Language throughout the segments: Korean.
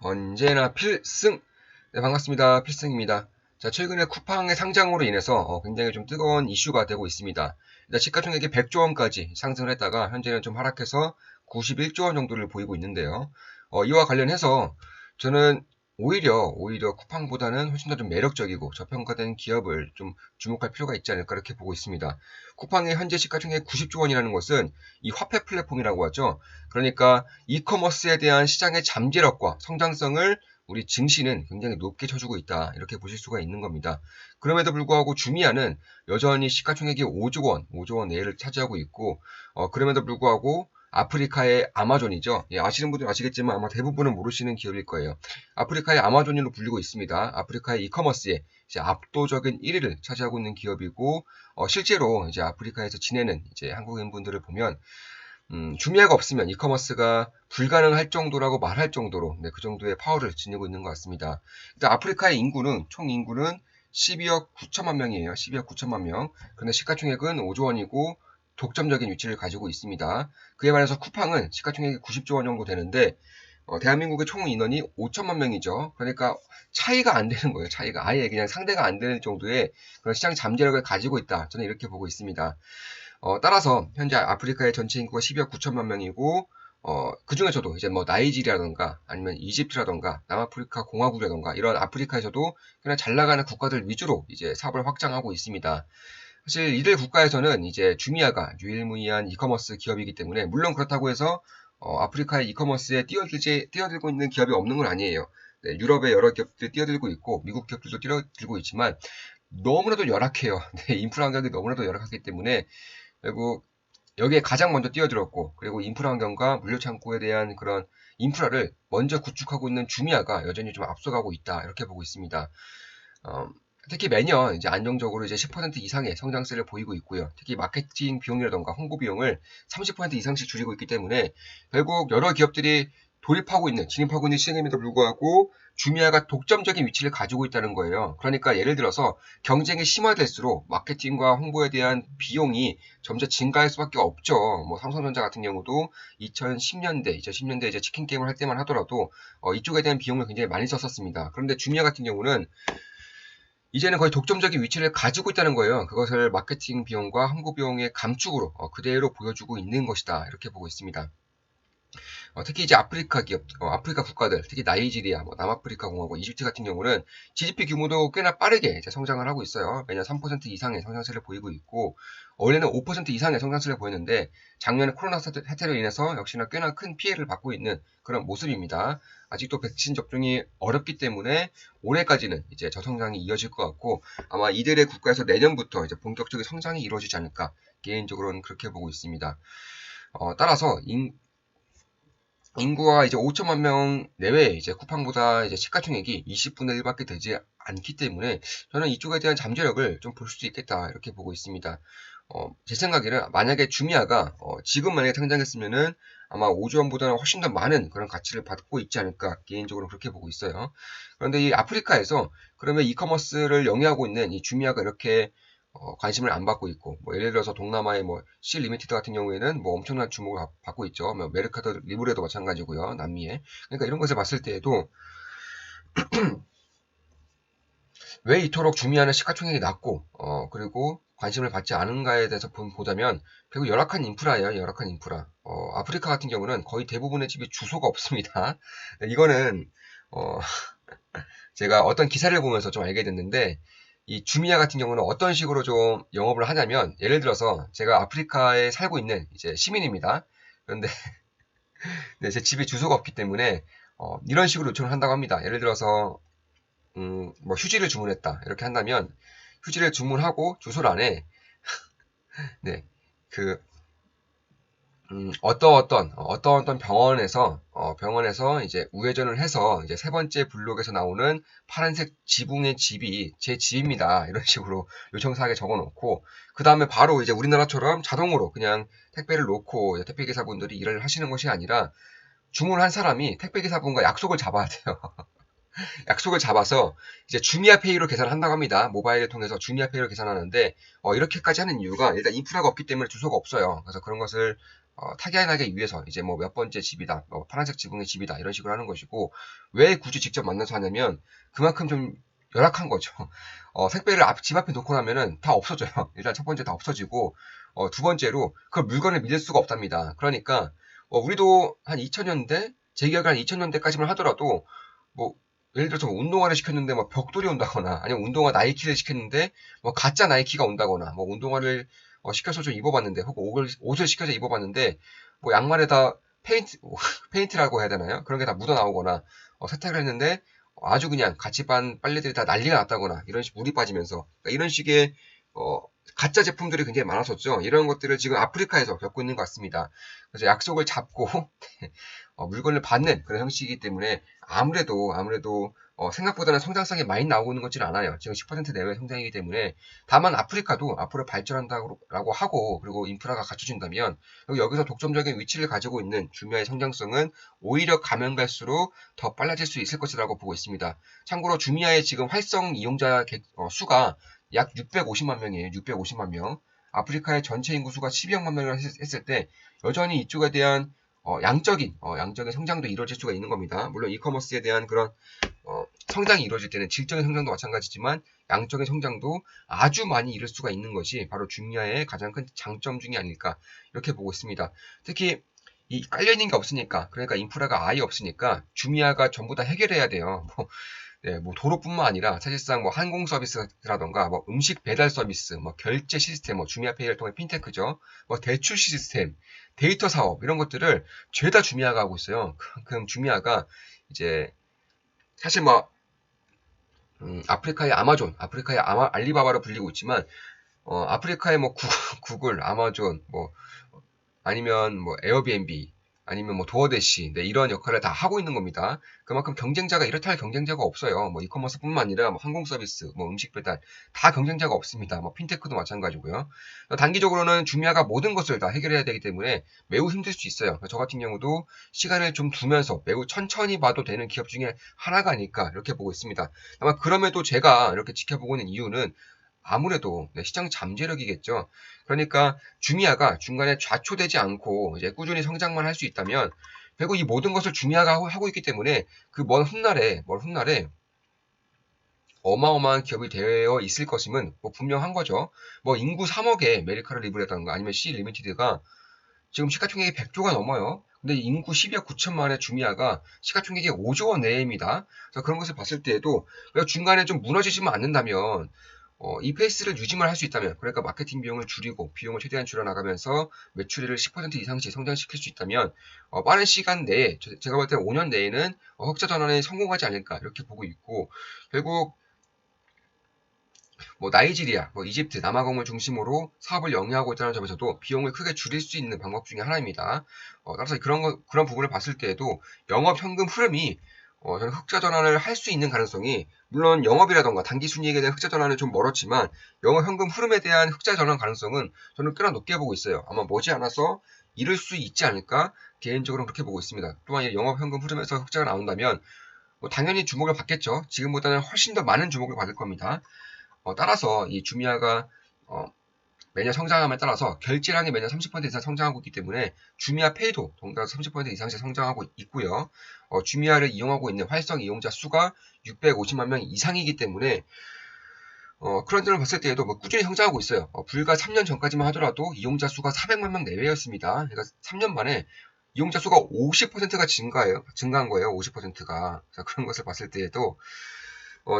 언제나 필승! 네, 반갑습니다. 필승입니다. 자, 최근에 쿠팡의 상장으로 인해서 굉장히 좀 뜨거운 이슈가 되고 있습니다. 일단 시가총액이 100조 원까지 상승을 했다가 현재는 좀 하락해서 91조 원 정도를 보이고 있는데요. 이와 관련해서 저는 오히려 쿠팡보다는 훨씬 더 좀 매력적이고 저평가된 기업을 좀 주목할 필요가 있지 않을까 이렇게 보고 있습니다. 쿠팡의 현재 시가총액 90조 원이라는 것은 이 화폐 플랫폼이라고 하죠. 그러니까 이커머스에 대한 시장의 잠재력과 성장성을 우리 증시는 굉장히 높게 쳐주고 있다. 이렇게 보실 수가 있는 겁니다. 그럼에도 불구하고 주미아는 여전히 시가총액이 5조 원 내외를 차지하고 있고, 그럼에도 불구하고 아프리카의 아마존이죠. 예, 아시는 분들은 아시겠지만 아마 대부분은 모르시는 기업일 거예요. 아프리카의 아마존으로 불리고 있습니다. 아프리카의 이커머스에 이제 압도적인 1위를 차지하고 있는 기업이고, 실제로 이제 아프리카에서 지내는 이제 한국인분들을 보면 주미아가 없으면 이커머스가 불가능할 정도라고 말할 정도로 그 정도의 파워를 지니고 있는 것 같습니다. 일단 아프리카의 총 인구는 12억 9천만 명이에요. 12억 9천만 명. 그런데 시가총액은 5조 원이고 독점적인 위치를 가지고 있습니다. 그에 반해서 쿠팡은 시가총액이 90조 원 정도 되는데 대한민국의 총 인원이 5천만 명이죠. 그러니까 차이가 안 되는 거예요. 차이가 아예 그냥 상대가 안 되는 정도의 그런 시장 잠재력을 가지고 있다. 저는 이렇게 보고 있습니다. 따라서 현재 아프리카의 전체 인구가 12억 9천만 명이고 그 중에서도 이제 뭐 나이지리아라던가 아니면 이집트라던가 남아프리카 공화국이라던가 이런 아프리카에서도 그냥 잘 나가는 국가들 위주로 이제 사업을 확장하고 있습니다. 사실 이들 국가에서는 이제 주미아가 유일무이한 이커머스 기업이기 때문에 물론 그렇다고 해서 아프리카의 이커머스에 뛰어들고 있는 기업이 없는 건 아니에요. 네, 유럽의 여러 기업들이 뛰어들고 있고 미국 기업들도 뛰어들고 있지만 너무나도 열악해요. 네, 인프라 환경이 너무나도 열악하기 때문에 결국 여기에 가장 먼저 뛰어들었고 그리고 인프라 환경과 물류 창고에 대한 그런 인프라를 먼저 구축하고 있는 주미아가 여전히 좀 앞서가고 있다 이렇게 보고 있습니다. 특히 매년 이제 안정적으로 이제 10% 이상의 성장세를 보이고 있고요. 특히 마케팅 비용이라던가 홍보 비용을 30% 이상씩 줄이고 있기 때문에 결국 여러 기업들이 진입하고 있는 시장임에도 불구하고 주미아가 독점적인 위치를 가지고 있다는 거예요. 그러니까 예를 들어서 경쟁이 심화될수록 마케팅과 홍보에 대한 비용이 점차 증가할 수밖에 없죠. 뭐 삼성전자 같은 경우도 2010년대 이제 치킨 게임을 할 때만 하더라도 이쪽에 대한 비용을 굉장히 많이 썼었습니다. 그런데 주미아 같은 경우는 이제는 거의 독점적인 위치를 가지고 있다는 거예요. 그것을 마케팅 비용과 홍보 비용의 감축으로 그대로 보여주고 있는 것이다. 이렇게 보고 있습니다. 특히 이제 아프리카 국가들, 특히 나이지리아, 남아프리카 공화국, 이집트 같은 경우는 GDP 규모도 꽤나 빠르게 이제 성장을 하고 있어요. 매년 3% 이상의 성장세를 보이고 있고, 원래는 5% 이상의 성장세를 보였는데, 작년에 코로나 사태로 인해서 역시나 꽤나 큰 피해를 받고 있는 그런 모습입니다. 아직도 백신 접종이 어렵기 때문에 올해까지는 이제 저성장이 이어질 것 같고, 아마 이들의 국가에서 내년부터 이제 본격적인 성장이 이루어지지 않을까, 개인적으로는 그렇게 보고 있습니다. 따라서 인구가 이제 5천만 명 내외에 이제 쿠팡보다 이제 시가총액이 20분의 1밖에 되지 않기 때문에 저는 이쪽에 대한 잠재력을 좀 볼 수도 있겠다 이렇게 보고 있습니다. 제 생각에는 만약에 주미아가 지금 만약에 상장했으면은 아마 5조 원보다는 훨씬 더 많은 그런 가치를 받고 있지 않을까 개인적으로 그렇게 보고 있어요. 그런데 이 아프리카에서 그러면 이커머스를 영위하고 있는 이 주미아가 이렇게 관심을 안 받고 있고, 뭐 예를 들어서 동남아의 뭐 C 리미티드 같은 경우에는 뭐 엄청난 주목을 받고 있죠. 뭐 메르카도 리브레도 마찬가지고요. 남미에. 그러니까 이런 것을 봤을 때에도 왜 이토록 주미아는 시가총액이 낮고, 그리고 관심을 받지 않은가에 대해서 보자면 결국 열악한 인프라예요. 열악한 인프라. 아프리카 같은 경우는 거의 대부분의 집이 주소가 없습니다. 이거는 제가 어떤 기사를 보면서 좀 알게 됐는데 이 주미아 같은 경우는 어떤 식으로 좀 영업을 하냐면 예를 들어서 제가 아프리카에 살고 있는 이제 시민입니다. 그런데 네, 제 집에 주소가 없기 때문에 이런 식으로 요청을 한다고 합니다. 예를 들어서 뭐 휴지를 주문했다 이렇게 한다면 휴지를 주문하고 주소란에 네, 그 어떤 병원에서 이제 우회전을 해서 이제 세 번째 블록에서 나오는 파란색 지붕의 집이 제 집입니다. 이런 식으로 요청사항에 적어 놓고, 그 다음에 바로 이제 우리나라처럼 자동으로 그냥 택배를 놓고 택배기사분들이 일을 하시는 것이 아니라 주문한 사람이 택배기사분과 약속을 잡아야 돼요. 약속을 잡아서 이제 주미아페이로 계산한다고 합니다. 모바일을 통해서 주미아페이로 계산하는데 이렇게까지 하는 이유가 일단 인프라가 없기 때문에 주소가 없어요. 그래서 그런 것을 타결하기 위해서 이제 뭐 몇 번째 집이다, 파란색 지붕의 집이다 이런 식으로 하는 것이고 왜 굳이 직접 만나서 하냐면 그만큼 좀 열악한 거죠. 택배를 집 앞에 놓고 나면은 다 없어져요. 일단 첫 번째 다 없어지고 두 번째로 그 물건을 믿을 수가 없답니다. 그러니까 우리도 한 2000년대 제 기억에 한 2000년대까지만 하더라도 뭐 예를 들어서 뭐 운동화를 시켰는데 뭐 벽돌이 온다거나 아니면 운동화 나이키를 시켰는데 뭐 가짜 나이키가 온다거나 뭐 운동화를 시켜서 좀 입어봤는데 혹은 옷을 시켜서 입어봤는데 뭐 양말에다 페인트라고 해야 되나요? 그런 게 다 묻어 나오거나 세탁을 했는데 아주 그냥 같이반 빨래들이 다 난리가 났다거나 이런 식 물이 빠지면서 그러니까 이런 식의 어, 가짜 제품들이 굉장히 많았었죠. 이런 것들을 지금 아프리카에서 겪고 있는 것 같습니다. 그래서 약속을 잡고 물건을 받는 그런 형식이기 때문에 아무래도 생각보다는 성장성이 많이 나오고 있는 것지는 않아요. 지금 10% 내외 성장이기 때문에 다만 아프리카도 앞으로 발전한다고 하고 그리고 인프라가 갖춰진다면 여기서 독점적인 위치를 가지고 있는 주미아의 성장성은 오히려 가면 갈수록 더 빨라질 수 있을 것이라고 보고 있습니다. 참고로 주미아의 지금 활성 이용자 수가 약 650만 명이에요. 650만 명. 아프리카의 전체 인구 수가 12억만 명을 했을 때 여전히 이쪽에 대한 양적인 성장도 이루어질 수가 있는 겁니다. 물론 이커머스에 대한 그런 성장이 이루어질 때는 질적인 성장도 마찬가지지만 양적인 성장도 아주 많이 이룰 수가 있는 것이 바로 주미아의 가장 큰 장점 중에 아닐까 이렇게 보고 있습니다. 특히 이 깔려있는 게 없으니까 그러니까 인프라가 아예 없으니까 주미아가 전부 다 해결해야 돼요. 네, 뭐 도로뿐만 아니라 사실상 뭐 항공 서비스라던가 뭐 음식 배달 서비스, 뭐 결제 시스템, 뭐 주미아페이를 통해 핀테크죠, 뭐 대출 시스템, 데이터 사업 이런 것들을 죄다 주미아가 하고 있어요. 그럼 주미아가 이제 사실 뭐 아프리카의 아마존, 아프리카의 알리바바로 불리고 있지만 아프리카의 뭐 구글, 아마존, 뭐 아니면 뭐 에어비앤비 아니면 뭐 도어대시 네, 이런 역할을 다 하고 있는 겁니다. 그만큼 경쟁자가 이렇다 할 경쟁자가 없어요. 뭐 이커머스뿐만 아니라 뭐 항공 서비스, 뭐 음식 배달 다 경쟁자가 없습니다. 뭐 핀테크도 마찬가지고요. 단기적으로는 주미아가 모든 것을 다 해결해야 되기 때문에 매우 힘들 수 있어요. 저 같은 경우도 시간을 좀 두면서 매우 천천히 봐도 되는 기업 중에 하나가 아닐까 이렇게 보고 있습니다. 아마 그럼에도 제가 이렇게 지켜보고 있는 이유는 아무래도 시장 잠재력이겠죠. 그러니까 주미아가 중간에 좌초되지 않고 이제 꾸준히 성장만 할 수 있다면 결국 이 모든 것을 주미아가 하고 있기 때문에 그 먼 훗날에 어마어마한 기업이 되어 있을 것임은 뭐 분명한 거죠. 뭐 인구 3억의 메리카를 리브라던가 아니면 C 리미티드가 지금 시가총액이 100조가 넘어요. 근데 인구 12억 9천만의 주미아가 시가총액이 5조 원 내입니다. 그래서 그런 것을 봤을 때에도 중간에 좀 무너지지만 않는다면 이 페이스를 유지만 할 수 있다면 그러니까 마케팅 비용을 줄이고 비용을 최대한 줄여나가면서 매출을 10% 이상씩 성장시킬 수 있다면 빠른 시간 내에 제가 볼 때 5년 내에는 흑자 전환에 성공하지 않을까 이렇게 보고 있고 결국 뭐 나이지리아, 뭐 이집트, 남아공을 중심으로 사업을 영위하고 있다는 점에서도 비용을 크게 줄일 수 있는 방법 중에 하나입니다. 따라서 그런 부분을 봤을 때에도 영업 현금 흐름이 저는 흑자 전환을 할 수 있는 가능성이 물론 영업이라던가 단기 순이익에 대한 흑자 전환은 좀 멀었지만 영업 현금 흐름에 대한 흑자 전환 가능성은 저는 꽤나 높게 보고 있어요. 아마 머지않아서 이룰 수 있지 않을까 개인적으로는 그렇게 보고 있습니다. 또한 영업 현금 흐름에서 흑자가 나온다면 당연히 주목을 받겠죠. 지금보다는 훨씬 더 많은 주목을 받을 겁니다. 따라서 이 주미아가 매년 성장함에 따라서 결제량이 매년 30% 이상 성장하고 있기 때문에 주미아 페이도 동작 30% 이상씩 성장하고 있고요. 주미아를 이용하고 있는 활성 이용자 수가 650만 명 이상이기 때문에 그런 점을 봤을 때에도 뭐 꾸준히 성장하고 있어요. 불과 3년 전까지만 하더라도 이용자 수가 400만 명 내외였습니다. 그러니까 3년 만에 이용자 수가 50%가 증가한 거예요. 50%가. 그런 것을 봤을 때에도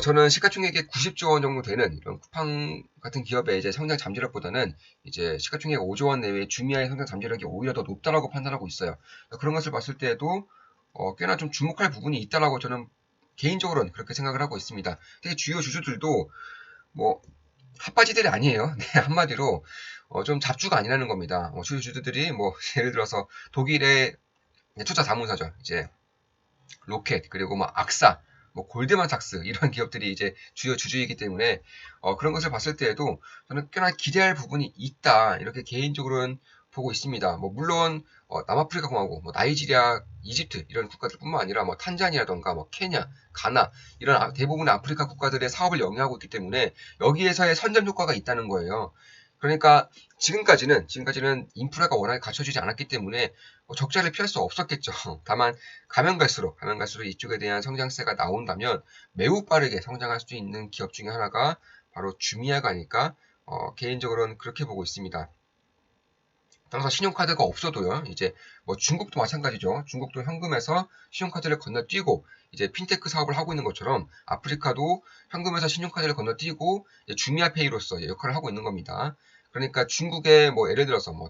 저는 시가총액이 90조 원 정도 되는 이런 쿠팡 같은 기업의 이제 성장 잠재력보다는 이제 시가총액 5조 원 내외의 주미아의 성장 잠재력이 오히려 더 높다라고 판단하고 있어요. 그런 것을 봤을 때에도 꽤나 좀 주목할 부분이 있다라고 저는 개인적으로는 그렇게 생각을 하고 있습니다. 특히 주요 주주들도 뭐 핫바지들이 아니에요. 네, 한마디로 좀 잡주가 아니라는 겁니다. 주요 주주들이 뭐 예를 들어서 독일의 투자 자문사죠. 이제 로켓 그리고 뭐 악사 뭐 골드만삭스 이런 기업들이 이제 주요 주주이기 때문에 그런 것을 봤을 때에도 저는 꽤나 기대할 부분이 있다 이렇게 개인적으로는 보고 있습니다. 뭐 물론 남아프리카 공화국, 뭐 나이지리아, 이집트 이런 국가들뿐만 아니라 뭐 탄자니아던가 뭐 케냐, 가나 이런 대부분의 아프리카 국가들의 사업을 영위하고 있기 때문에 여기에서의 선점 효과가 있다는 거예요. 그러니까 지금까지는 인프라가 워낙에 갖춰지지 않았기 때문에 적자를 피할 수 없었겠죠. 다만 가면 갈수록 이쪽에 대한 성장세가 나온다면 매우 빠르게 성장할 수 있는 기업 중에 하나가 바로 주미야가 아닐까 개인적으로는 그렇게 보고 있습니다. 따라서 신용카드가 없어도요, 이제 뭐 중국도 마찬가지죠. 중국도 현금에서 신용카드를 건너뛰고 이제 핀테크 사업을 하고 있는 것처럼 아프리카도 현금에서 신용카드를 건너뛰고 주미아페이로서 역할을 하고 있는 겁니다. 그러니까 중국의 뭐 예를 들어서 뭐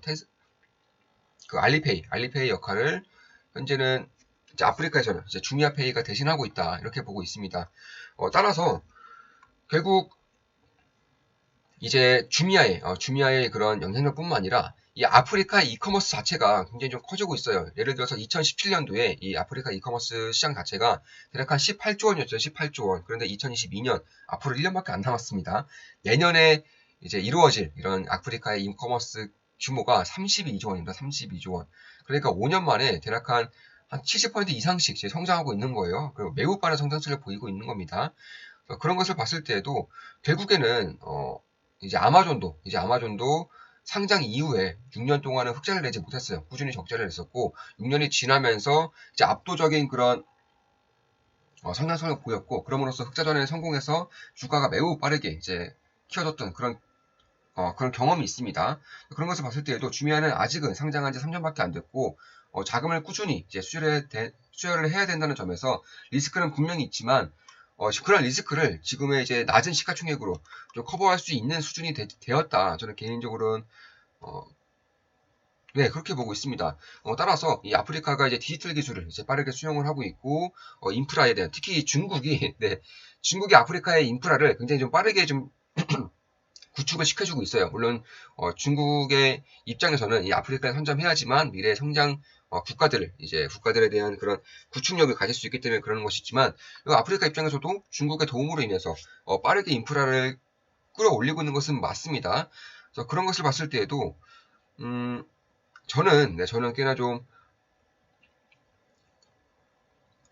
그 알리페이 역할을 현재는 이제 아프리카에서는 이제 주미아페이가 대신하고 있다 이렇게 보고 있습니다. 따라서 결국 이제 주미아의 그런 영향력뿐만 아니라 이 아프리카 이커머스 자체가 굉장히 좀 커지고 있어요. 예를 들어서 2017년도에 이 아프리카 이커머스 시장 자체가 대략 한 18조 원이었죠. 18조 원. 그런데 2022년 앞으로 1년밖에 안 남았습니다. 내년에 이제 이루어질 이런 아프리카의 이커머스 규모가 32조 원입니다. 32조 원. 그러니까 5년 만에 대략 한 70% 이상씩 성장하고 있는 거예요. 그리고 매우 빠른 성장세를 보이고 있는 겁니다. 그런 것을 봤을 때에도 결국에는 이제 아마존도 상장 이후에 6년 동안은 흑자를 내지 못했어요. 꾸준히 적자를 냈었고 6년이 지나면서 이제 압도적인 그런 성장성을 보였고 그럼으로써 흑자전에 성공해서 주가가 매우 빠르게 이제 키워졌던 그런 경험이 있습니다. 그런 것을 봤을 때에도 주미아는 아직은 상장한 지 3년밖에 안 됐고 자금을 꾸준히 이제 수혈을 해야 된다는 점에서 리스크는 분명히 있지만 그런 리스크를 지금의 이제 낮은 시가총액으로 좀 커버할 수 있는 수준이 되었다. 저는 개인적으로는 네, 그렇게 보고 있습니다. 따라서 이 아프리카가 이제 디지털 기술을 이제 빠르게 수용을 하고 있고 인프라에 대한 특히 중국이 네, 중국이 아프리카의 인프라를 굉장히 좀 빠르게 좀 구축을 시켜주고 있어요. 물론 중국의 입장에서는 이 아프리카에 선점해야지만 미래 성장 국가들에 대한 그런 구축력을 가질 수 있기 때문에 그러는 것이지만 아프리카 입장에서도 중국의 도움으로 인해서 빠르게 인프라를 끌어올리고 있는 것은 맞습니다. 그래서 그런 것을 봤을 때에도 저는 꽤나 좀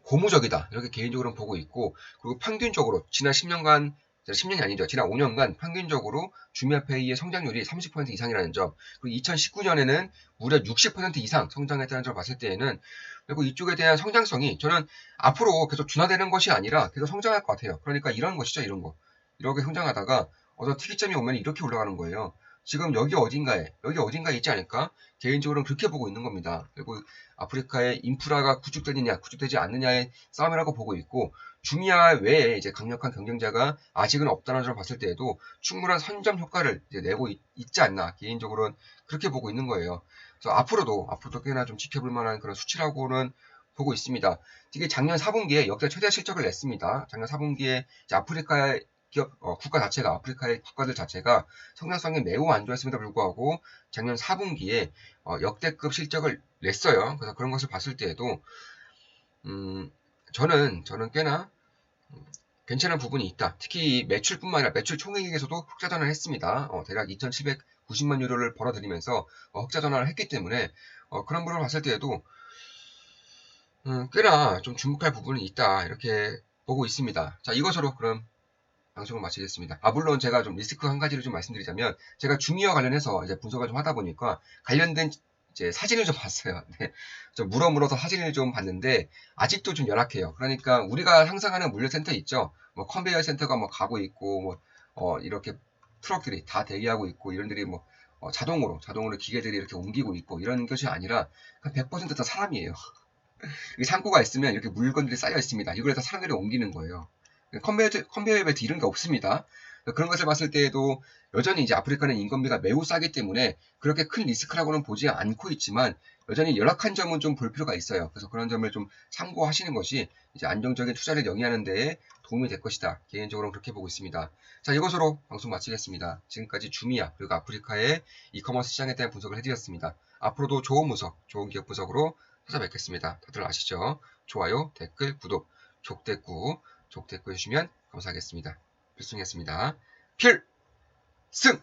고무적이다 이렇게 개인적으로 보고 있고 그리고 평균적으로 지난 10년이 아니죠. 지난 5년간 평균적으로 주미아페이의 성장률이 30% 이상이라는 점, 그리고 2019년에는 무려 60% 이상 성장했다는 점을 봤을 때에는, 그리고 이쪽에 대한 성장성이 저는 앞으로 계속 둔화되는 것이 아니라 계속 성장할 것 같아요. 그러니까 이런 것이죠, 이런 거. 이렇게 성장하다가 어떤 특이점이 오면 이렇게 올라가는 거예요. 지금 여기 어딘가에 있지 않을까? 개인적으로는 그렇게 보고 있는 겁니다. 그리고 아프리카의 인프라가 구축되지 않느냐의 싸움이라고 보고 있고, 주미아 외에 이제 강력한 경쟁자가 아직은 없다는 점을 봤을 때에도 충분한 선점 효과를 내고 있지 않나 개인적으로는 그렇게 보고 있는 거예요. 그래서 앞으로도 꽤나 좀 지켜볼 만한 그런 수치라고는 보고 있습니다. 특히 작년 4분기에 역대 최대 실적을 냈습니다. 작년 4분기에 아프리카의 아프리카의 국가들 자체가 성장성이 매우 안 좋았음에도 불구하고 작년 4분기에 역대급 실적을 냈어요. 그래서 그런 것을 봤을 때에도 저는 꽤나 괜찮은 부분이 있다. 특히 매출뿐만 아니라 매출 총액에서도 흑자전환을 했습니다. 대략 2,790만 유로를 벌어들이면서 흑자전환을 했기 때문에 그런 부분을 봤을 때에도 꽤나 좀 주목할 부분이 있다. 이렇게 보고 있습니다. 자, 이것으로 그럼 방송을 마치겠습니다. 물론 제가 좀 리스크 한 가지를 좀 말씀드리자면 제가 주미와 관련해서 이제 분석을 좀 하다 보니까 관련된 이제 사진을 좀 봤어요. 네. 좀 물어서 사진을 좀 봤는데 아직도 좀 열악해요. 그러니까 우리가 상상하는 물류센터 있죠. 뭐 컨베이어 센터가 뭐 가고 있고 뭐 이렇게 트럭들이 다 대기하고 있고 이런들이 뭐 자동으로 기계들이 이렇게 옮기고 있고 이런 것이 아니라 100%다 사람이에요. 창고가 있으면 이렇게 물건들이 쌓여 있습니다. 이걸 다 사람들이 옮기는 거예요. 컨베이어 벨트 이런 게 없습니다. 그런 것을 봤을 때에도 여전히 이제 아프리카는 인건비가 매우 싸기 때문에 그렇게 큰 리스크라고는 보지 않고 있지만 여전히 열악한 점은 좀 볼 필요가 있어요. 그래서 그런 점을 좀 참고하시는 것이 이제 안정적인 투자를 영위하는 데에 도움이 될 것이다. 개인적으로는 그렇게 보고 있습니다. 자, 이것으로 방송 마치겠습니다. 지금까지 주미야 그리고 아프리카의 이커머스 시장에 대한 분석을 해드렸습니다. 앞으로도 좋은 기업 분석으로 찾아뵙겠습니다. 다들 아시죠? 좋아요, 댓글, 구독, 족대꾸 해주시면 감사하겠습니다. 필승이었습니다. 필승!